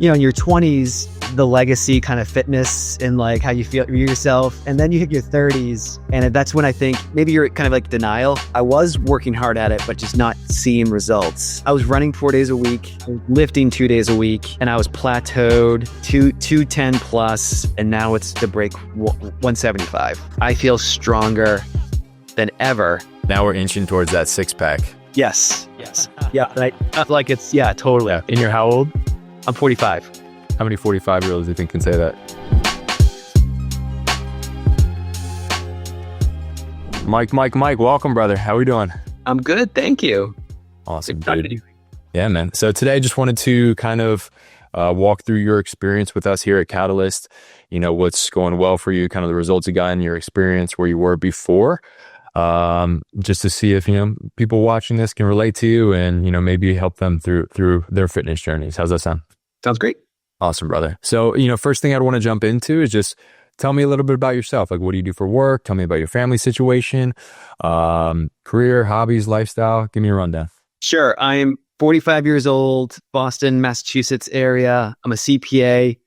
in your 20s, the legacy kind of fitness and like how you feel yourself. And then you hit your 30s. And that's when I think maybe you're kind of like denial. I was working hard at it, but just not seeing results. I was running 4 days a week, lifting 2 days a week, and I was plateaued 210 plus. And now it's to break 175. I feel stronger than ever. Now we're inching towards that six pack. Yes. Yeah. I feel like it's, totally. And you're how old? I'm 45. How many 45-year-olds do you think can say that? Mike, welcome, brother. How are we doing? I'm good. Thank you. Awesome, dude. Yeah, man. So today I just wanted to kind of walk through your experience with us here at Catalyst. What's going well for you, kind of the results you got in your experience, where you were before. Just to see if, people watching this can relate to you and, maybe help them through their fitness journeys. How's that sound? Sounds great. Awesome, brother. So, first thing I'd want to jump into is just tell me a little bit about yourself. Like, what do you do for work? Tell me about your family situation, career, hobbies, lifestyle. Give me a rundown. Sure. I'm 45 years old, Boston, Massachusetts area. I'm a CPA.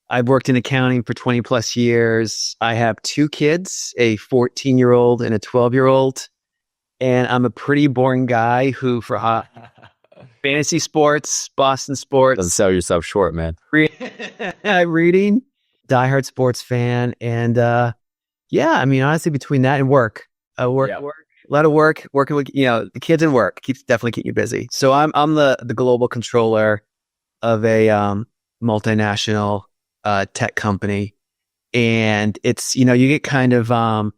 I've worked in accounting for 20 plus years. I have 2 kids, a 14-year-old and a 12-year-old. And I'm a pretty boring guy who, for fantasy sports, Boston sports. Doesn't sell yourself short, man. Reading, diehard sports fan. And honestly, between that and work, a lot of work, working with, the kids and work definitely keep you busy. So I'm the global controller of a multinational tech company. And it's, you get kind of,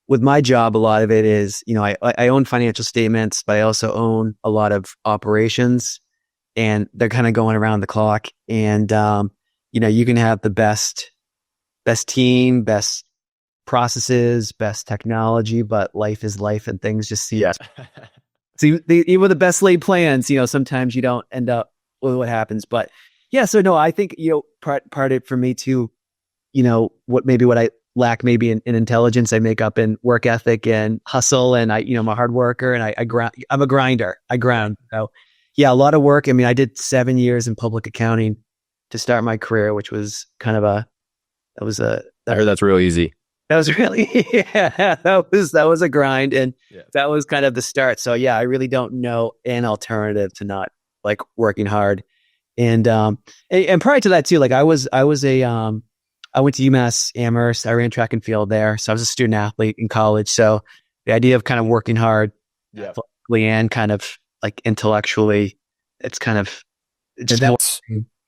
with my job, a lot of it is, I own financial statements, but I also own a lot of operations, and they're kind of going around the clock. And, you can have the best team, best processes, best technology, but life is life and things just see. Yes. See, even with the best laid plans, sometimes you don't end up with what happens. But yeah, so no, I think, part of it for me too, what I lack maybe in intelligence, I make up in work ethic and hustle. And I'm a hard worker, and I'm a grinder. I ground. So yeah, a lot of work. I mean, I did 7 years in public accounting to start my career, which was kind of I heard that's real easy. That was really, that was a grind. And that was kind of the start. So yeah, I really don't know an alternative to not like working hard. And prior to that too, like I went to UMass Amherst. I ran track and field there. So I was a student athlete in college. So the idea of kind of working hard and kind of like intellectually, it's kind of,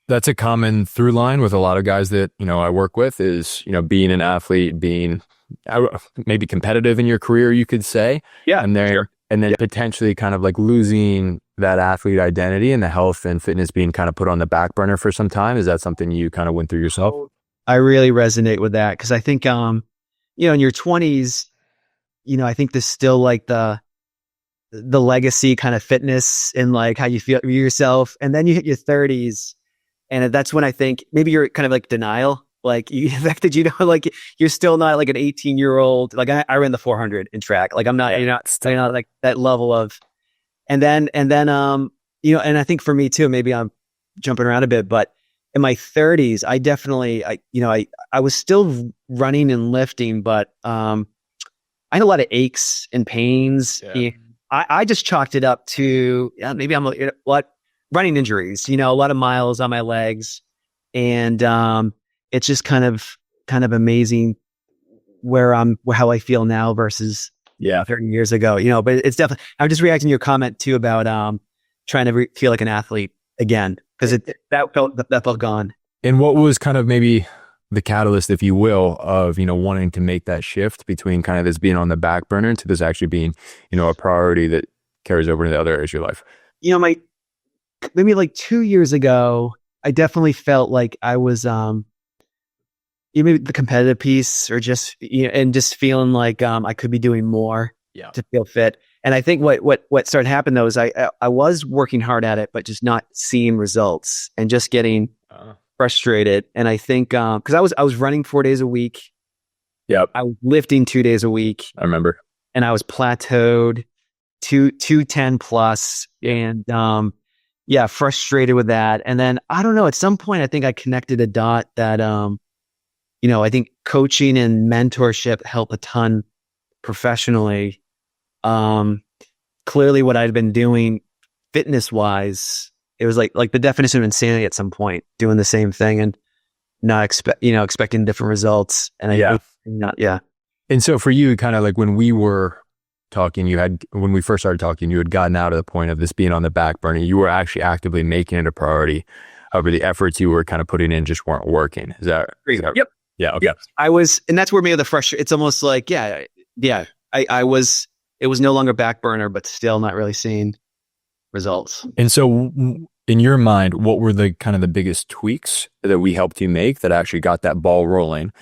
that's a common through line with a lot of guys that, I work with is, being an athlete, being maybe competitive in your career, you could say. Yeah. And then potentially kind of like losing that athlete identity and the health and fitness being kind of put on the back burner for some time. Is that something you kind of went through yourself? I really resonate with that, because I think, in your 20s, I think there's still like the legacy kind of fitness and like how you feel yourself. And then you hit your 30s, and that's when I think maybe you're kind of like denial. Like the fact that, like you're still not like an 18-year-old. Like I ran the 400 in track. Like I'm not, you're not like that level of, and then, and I think for me too, maybe I'm jumping around a bit, but in my 30s, I definitely, I was still running and lifting, but I had a lot of aches and pains. Yeah. I just chalked it up to maybe I'm a lot running injuries. A lot of miles on my legs, and it's just kind of amazing how I feel now versus 30 years ago. But it's definitely. I'm just reacting to your comment too about trying to feel like an athlete again. Because that felt gone. And what was kind of maybe the catalyst, if you will, of, wanting to make that shift between kind of this being on the back burner to this actually being, a priority that carries over into the other areas of your life? Maybe like 2 years ago, I definitely felt like I was, maybe the competitive piece, or just, and just feeling like I could be doing more to feel fit. And I think what started happening though is I was working hard at it, but just not seeing results and just getting frustrated. And I think because I was running 4 days a week. Yep. I was lifting 2 days a week. I remember. And I was plateaued 210 plus. And yeah, frustrated with that. And then I don't know, at some point I think I connected a dot that, I think coaching and mentorship help a ton professionally. Clearly what I'd been doing fitness wise, it was like the definition of insanity at some point, doing the same thing and not expecting different results. And yeah. And so for you, kind of like when we were talking, when we first started talking, you had gotten out of the point of this being on the back burner. You were actually actively making it a priority. However, the efforts you were kind of putting in just weren't working. Is that? Yep. Yeah. Okay. Yep. I was, and that's where maybe the frustration, it's almost like, it was no longer back burner, but still not really seeing results. And so in your mind, what were the kind of the biggest tweaks that we helped you make that actually got that ball rolling?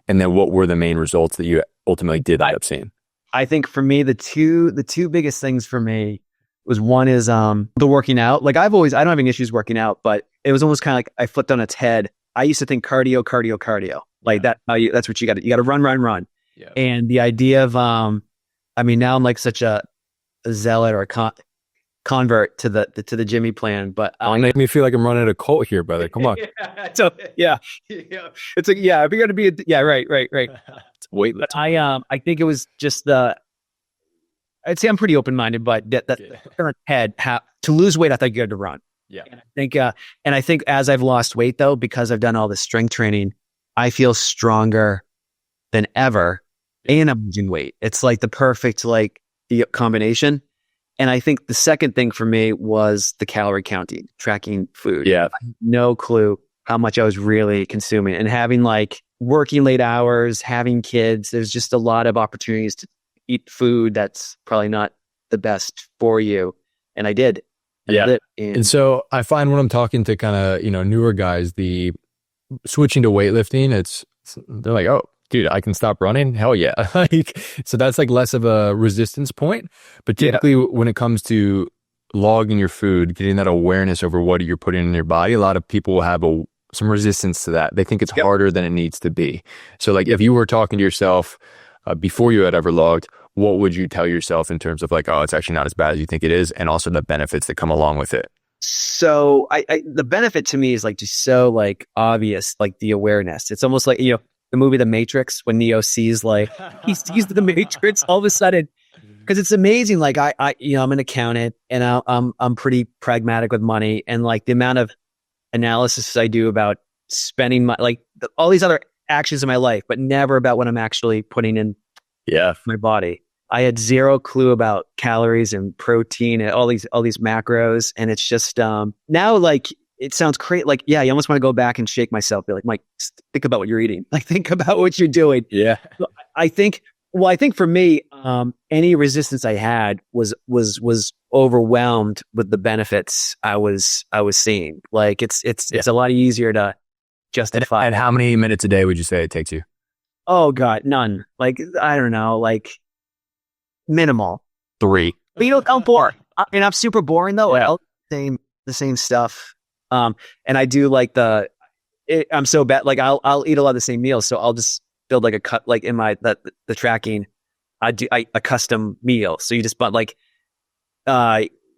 And then what were the main results that you ultimately did end up seeing? I think for me, the two biggest things for me was, one is the working out. Like I don't have any issues working out, but it was almost kind of like I flipped on its head. I used to think cardio. Like that's what you got to run. Yeah. And the idea of, now I'm like such a zealot or a convert to the Jimmy plan, but make me feel like I'm running a cult here, brother. Come on. It's like, if you're gonna be right. Wait, I think it was just I'd say I'm pretty open minded, but that current head to lose weight, I thought you had to run. Yeah, and I think as I've lost weight though, because I've done all this strength training, I feel stronger than ever, and I'm losing weight. It's like the perfect combination. And I think the second thing for me was the calorie counting, tracking food. Yeah. No clue how much I was really consuming, and having working late hours, having kids, there's just a lot of opportunities to eat food that's probably not the best for you. And I did. And so I find when I'm talking to kind of, newer guys, the switching to weightlifting, they're like, oh, dude, I can stop running. Hell yeah. So that's less of a resistance point. But typically when it comes to logging your food, getting that awareness over what you're putting in your body, a lot of people will have some resistance to that. They think it's harder than it needs to be. So if you were talking to yourself before you had ever logged, what would you tell yourself in terms of oh, it's actually not as bad as you think it is, and also the benefits that come along with it? So the benefit to me is just so obvious, the awareness. It's almost like, the movie The Matrix, when Neo sees he sees the Matrix all of a sudden, because it's amazing. I'm an accountant, and I'm pretty pragmatic with money, and the amount of analysis I do about spending my all these other actions in my life, but never about what I'm actually putting in my body. I had zero clue about calories and protein and all these macros, and it's just now it sounds great. You almost want to go back and shake myself. Be like, Mike, think about what you're eating. Think about what you're doing. Yeah. I think for me, any resistance I had was overwhelmed with the benefits I was seeing. It's a lot easier to justify. And how many minutes a day would you say it takes you? Oh God, none. I don't know, minimal. 3. But I'm bored. I'm super boring though. Yeah. The same stuff. And I do I'm so bad. I'll eat a lot of the same meals. So I'll just build a cut, in my, the tracking, I do a custom meal. So you just bought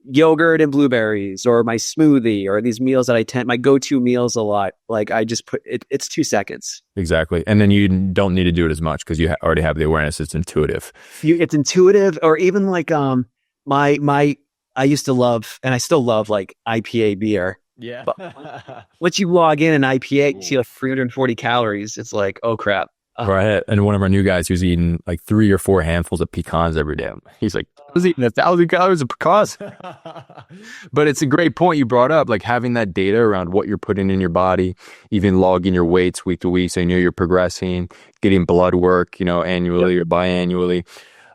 yogurt and blueberries, or my smoothie, or these meals that my go-to meals a lot. I just put it's 2 seconds. Exactly. And then you don't need to do it as much because you already have the awareness. It's intuitive. It's intuitive. Or even I used to love, and I still love IPA beer. Yeah. But once you log in an IPA, you see 340 calories. It's oh crap. Right. And one of our new guys who's eating 3 or 4 handfuls of pecans every day. He's I was eating 1,000 calories of pecans. But it's a great point you brought up, having that data around what you're putting in your body, even logging your weights week to week, so you know you're progressing, getting blood work, annually or biannually.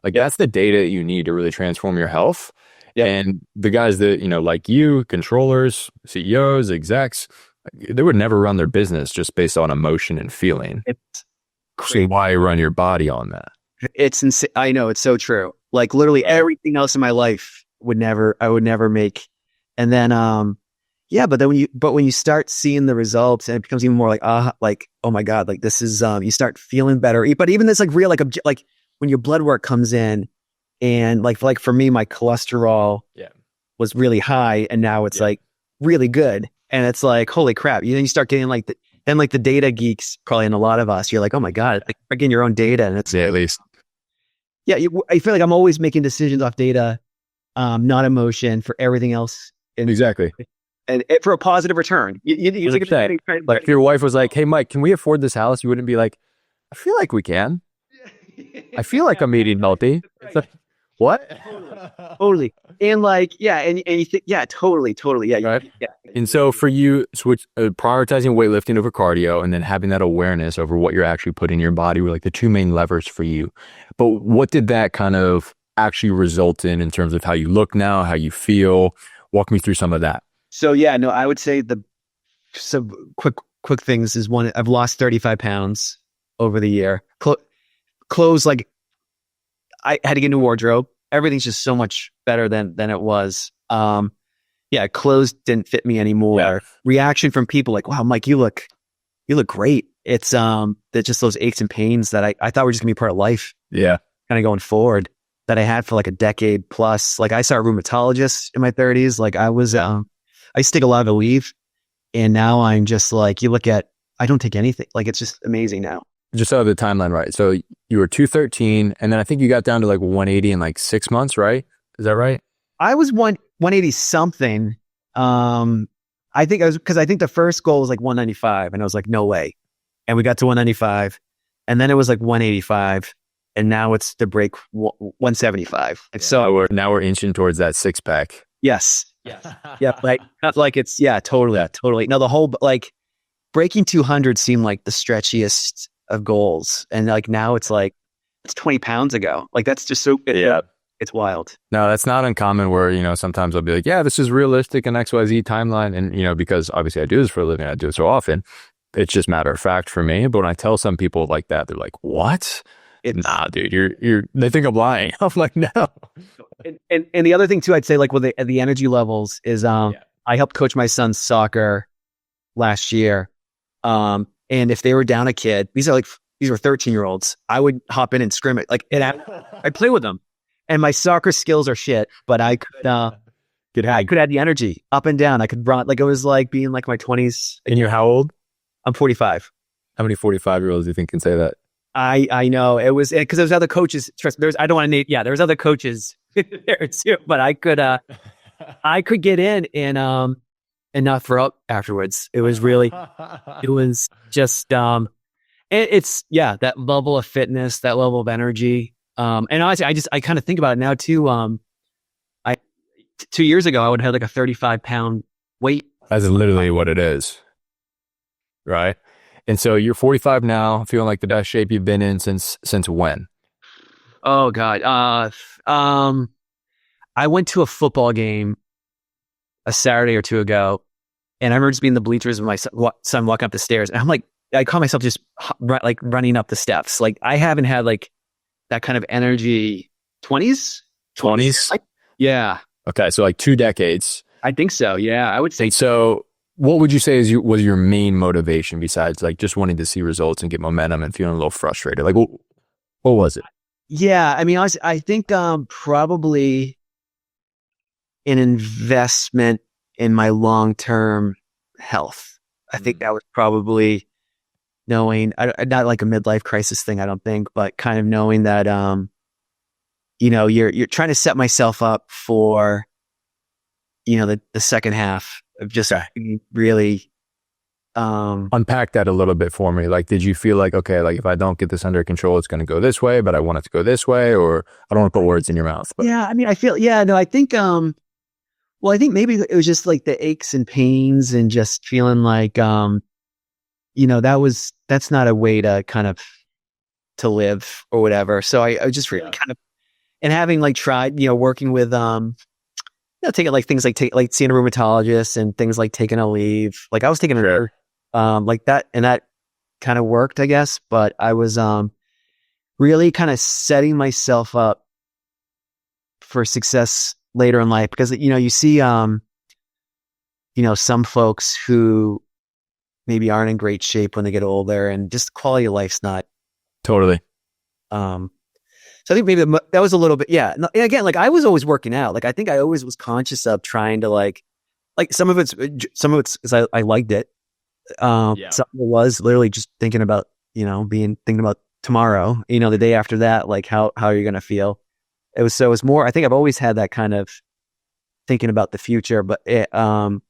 That's the data that you need to really transform your health. Yep. And the guys that, like you, controllers, CEOs, execs, they would never run their business just based on emotion and feeling. So why run your body on that? It's insane. I know, it's so true. Literally everything else in my life I would never make. And then, but then when you start seeing the results, and it becomes even more oh my God, this is, you start feeling better. But even this real, when your blood work comes in, and for me, my cholesterol was really high, and now it's really good. And it's like, holy crap. You start getting like the data geeks, probably in a lot of us, you're like, oh my God, like getting your own data. And it's, Yeah, at least. yeah, I feel like I'm always making decisions off data, not emotion for everything else. Exactly. And for a positive return. You Like if your wife was like, hey, Mike, can we afford this house? You wouldn't be like, I feel like we can. I feel like I'm eating healthy. It's like, what? Totally. And like, yeah. And you think, yeah, totally. Yeah. Right. Yeah. And so for you, prioritizing weightlifting over cardio and then having that awareness over what you're actually putting in your body were like the two main levers for you. But what did that kind of actually result in terms of how you look now, how you feel? Walk me through some of that. So yeah, no, I would say some quick things is one, I've lost 35 pounds over the year. Clothes, like I had to get a new wardrobe. Everything's just so much better than it was. Yeah, clothes didn't fit me anymore. Yeah. Reaction from people like, wow, Mike, you look great. It's that just those aches and pains that I thought were just gonna be part of life. Yeah. Kind of going forward, that I had for like a decade plus. Like I saw a rheumatologist in my 30s. Like I used to take a lot of Aleve, and now I'm just like, I don't take anything. Like it's just amazing now. Just so I have the timeline right. So you were 213, and then I think you got down to like 180 in like 6 months, right? Is that right? I was 180 something. I think because I think the first goal was like 195, and I was like, no way. And we got to 195, and then it was like 185, and now it's to break 175. And so now we're inching towards that 6-pack. yes. Yeah. Like it's, yeah, totally. Now the whole, like breaking 200 seemed like the stretchiest of goals. And like, now it's 20 pounds ago. Like that's just so, it's wild. No, that's not uncommon where, sometimes I'll be like, yeah, this is realistic and XYZ timeline. And, because obviously I do this for a living, I do it so often. It's just matter of fact for me. But when I tell some people like that, they're like, what? Nah, dude, they think I'm lying. I'm like, no. And the other thing too, I'd say like with the energy levels is, I helped coach my son's soccer last year. And if they were down a kid, these were 13-year-olds, I would hop in and scrim it. Like, and I'd play with them, and my soccer skills are shit, but I could add the energy up and down. I could run, like it was like being like my 20s. And you're how old? I'm 45. How many 45-year-olds do you think can say that? I know it was because there's other coaches. I don't want to name. Yeah, there's other coaches there too. But I could get in and not throw up afterwards. It was just it's that level of fitness, that level of energy. And honestly, I kind of think about it now too. 2 years ago I would have like a 35-pound weight. That's literally what it is, right? And so you're 45 now, feeling like the best shape you've been in since when? Oh God. I went to a football game a Saturday or two ago, and I remember just being in the bleachers with my son walking up the stairs, and I'm like, I caught myself just like running up the steps. Like I haven't had like that kind of energy. 20s? Yeah. Okay. So like 2 decades. I think so. Yeah. I would say so. What would you say was your main motivation besides like just wanting to see results and get momentum and feeling a little frustrated? Like what was it? Yeah. I mean, honestly, I think probably an investment in my long-term health. I think that was probably knowing, not like a midlife crisis thing, I don't think, but kind of knowing that, you're trying to set myself up for, the second half of just really unpack that a little bit for me. Like, did you feel like, okay, like if I don't get this under control, it's going to go this way, but I want it to go this way? Or I don't want to put words in your mouth. But. Yeah. I mean, I think, I think maybe it was just like the aches and pains and just feeling like, that's not a way to kind of to live or whatever. So I just really kind of, and having like tried, working with, taking like things like seeing a rheumatologist and things like taking Aleve. Like I was taking like that, and that kind of worked, I guess. But I was really kind of setting myself up for success later in life, because you see some folks who maybe aren't in great shape when they get older, and just quality of life's not totally. So I think maybe that was a little bit, yeah. And again, like I was always working out. Like I think I always was conscious of trying to like like some of it's because I liked it. Some of it was literally just thinking about, thinking about tomorrow, the day after that, like how are you going to feel? It was more, I think I've always had that kind of thinking about the future, but and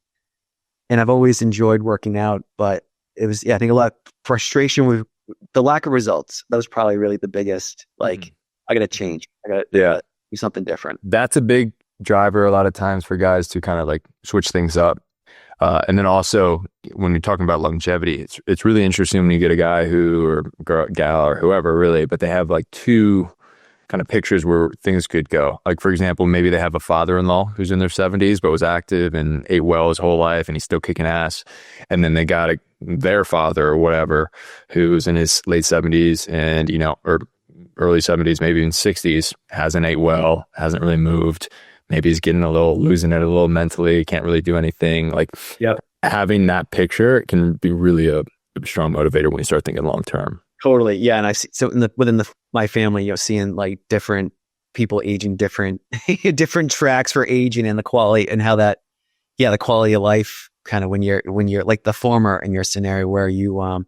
I've always enjoyed working out, but it was, I think a lot of frustration with the lack of results. That was probably really the biggest, like, I got to change. I got to do something different. That's a big driver a lot of times for guys to kind of like switch things up. And then also when you're talking about longevity, it's really interesting when you get a guy or girl, gal or whoever really, but they have like two kind of pictures where things could go. Like for example, maybe they have a father-in-law who's in their 70s, but was active and ate well his whole life and he's still kicking ass. And then they got their father or whatever, who's in his late 70s and, or early 70s, maybe even 60s, hasn't ate well, hasn't really moved. Maybe he's losing it a little mentally, can't really do anything. Like having that picture can be really a strong motivator when you start thinking long term. Totally. Yeah. And I see, so within my family, seeing like different people aging, different tracks for aging and the quality and how that, the quality of life kind of when you're like the former in your scenario where you,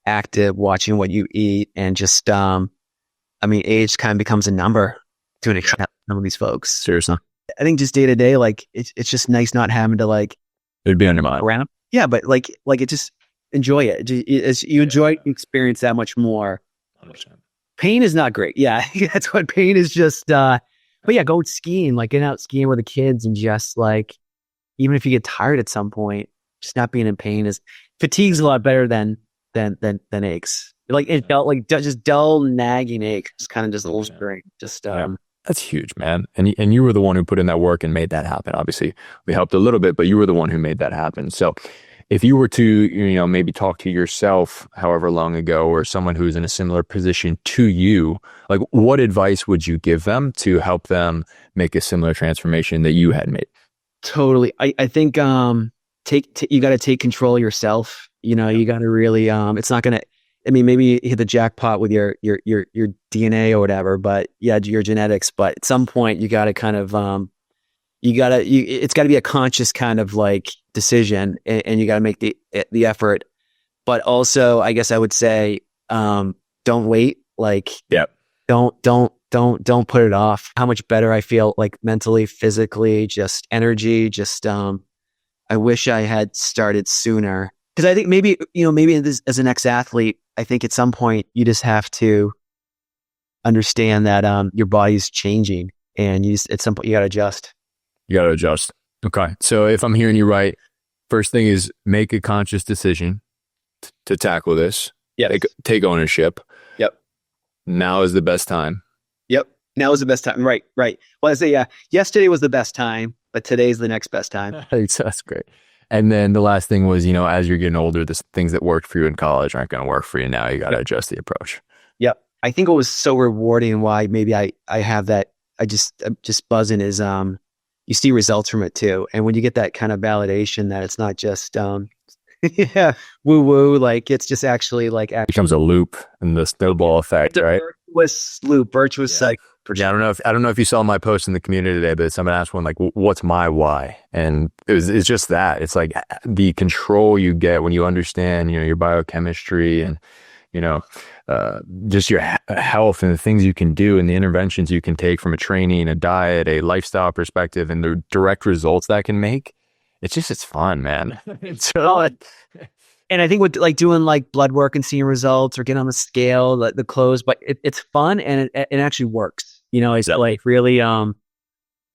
active, watching what you eat and just, age kind of becomes a number to an extent, some of these folks. Seriously. I think just day to day, like it's just nice not having to like, it'd be on your mind. Around. Yeah. But like it just, enjoy it. As you enjoy the experience that much more. 100%. Pain is not great. Yeah, that's what pain is. Just, but yeah, going skiing, like getting out skiing with the kids, and just like, even if you get tired at some point, just not being in pain fatigue's a lot better than aches. Like it felt like just dull nagging ache. It's kind of just a little strange. Just That's huge, man. And you were the one who put in that work and made that happen. Obviously, we helped a little bit, but you were the one who made that happen. So if you were to, maybe talk to yourself however long ago or someone who's in a similar position to you, like what advice would you give them to help them make a similar transformation that you had made? Totally. I think you got to take control of yourself. You got to really, it's not going to, maybe you hit the jackpot with your DNA or whatever, but your genetics, but at some point you got to kind of, it's got to be a conscious kind of like decision, and you got to make the effort. But also, I guess I would say, don't wait. Like, don't put it off. How much better I feel, like mentally, physically, just energy. Just, I wish I had started sooner, because I think maybe as an ex-athlete, I think at some point you just have to understand that your body's changing, and at some point you got to adjust. You got to adjust. Okay. So if I'm hearing you right, first thing is make a conscious decision to tackle this. Yeah. Take ownership. Yep. Now is the best time. Yep. Now is the best time. Right. Well, I say, yesterday was the best time, but today's the next best time. That's great. And then the last thing was, as you're getting older, the things that worked for you in college aren't going to work for you now. You got to adjust the approach. Yep. I think what was so rewarding and why maybe I have that, I'm just buzzing is, you see results from it too. And when you get that kind of validation that it's not just, woo, like it's just actually like, it becomes a loop and the snowball effect, right? Virtuous cycle. Yeah, I don't know if you saw my post in the community today, but someone asked one like, what's my why? And it's just that. It's like the control you get when you understand, your biochemistry and, just your health and the things you can do and the interventions you can take from a training, a diet, a lifestyle perspective, and the direct results that can make. It's fun, man. It's fun. And I think with like doing like blood work and seeing results or getting on the scale, the clothes, but it's fun and it actually works. It's like really,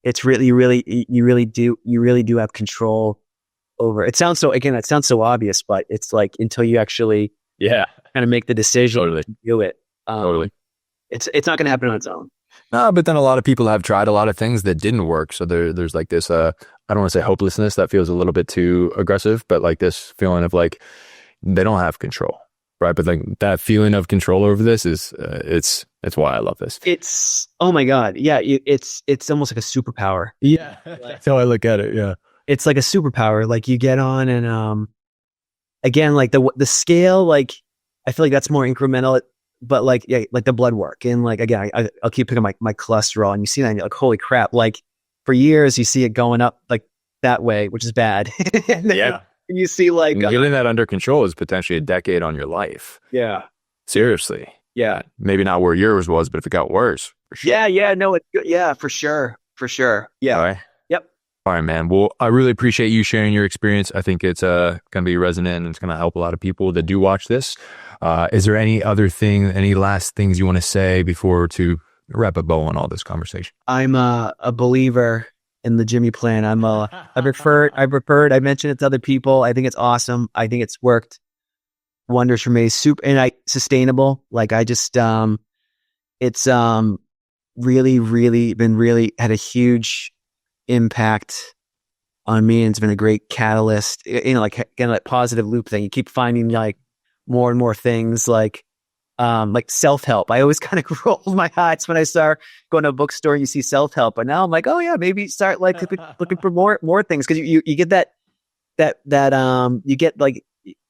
it's really, you really do have control over. It sounds so obvious, but it's like until you actually kind of make the decision to do it. Totally. It's not going to happen on its own. No, but then a lot of people have tried a lot of things that didn't work. So there's like this, I don't want to say hopelessness. That feels a little bit too aggressive, but like this feeling of like, they don't have control. Right. But like that feeling of control over this is, it's why I love this. It's, oh my God. Yeah. It's almost like a superpower. Yeah. That's how I look at it. Yeah. It's like a superpower. Like you get on and, again, like the scale, like I feel like that's more incremental, but like, like the blood work and like, again, I'll keep picking my cholesterol and you see that and you're like, holy crap. Like for years you see it going up, like that way, which is bad. And then you see like, getting that under control is potentially a decade on your life. yeah, Seriously. yeah, Maybe not where yours was, but if it got worse, for sure. yeah, no, it's good. Yeah, for sure. Yeah. All right. Yep. All right, man. Well, I really appreciate you sharing your experience. I think it's going to be resonant and it's going to help a lot of people that do watch this. Is there any last things you want to say before to wrap a bow on all this conversation? I'm a believer in the Jimmy plan. I've referred, I mentioned it to other people. I think it's awesome. I think it's worked wonders for me. Sustainable. Like I just, it's really had a huge impact on me, and it's been a great catalyst. Like again, that positive loop thing. You keep finding like more and more things like self-help. I always kind of rolled my eyes when I start going to a bookstore and you see self-help, but now I'm like, oh yeah, maybe start like looking for more things, because you get that you get like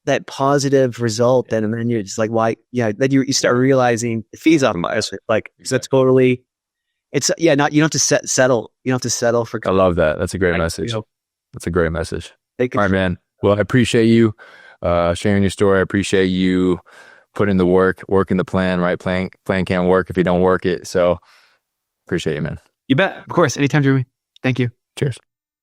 that positive result, and then you're just like, why? Yeah, then you start realizing it feeds off myself. Like so totally, it's you don't have to settle. You don't have to settle for. I love that. That's a great message. That's a great message. All right, man. Well, I appreciate you sharing your story. I appreciate you putting the working the plan, right? Plan can't work if you don't work it. So appreciate you, man. You bet. Of course. Anytime, Jeremy. Thank you. Cheers.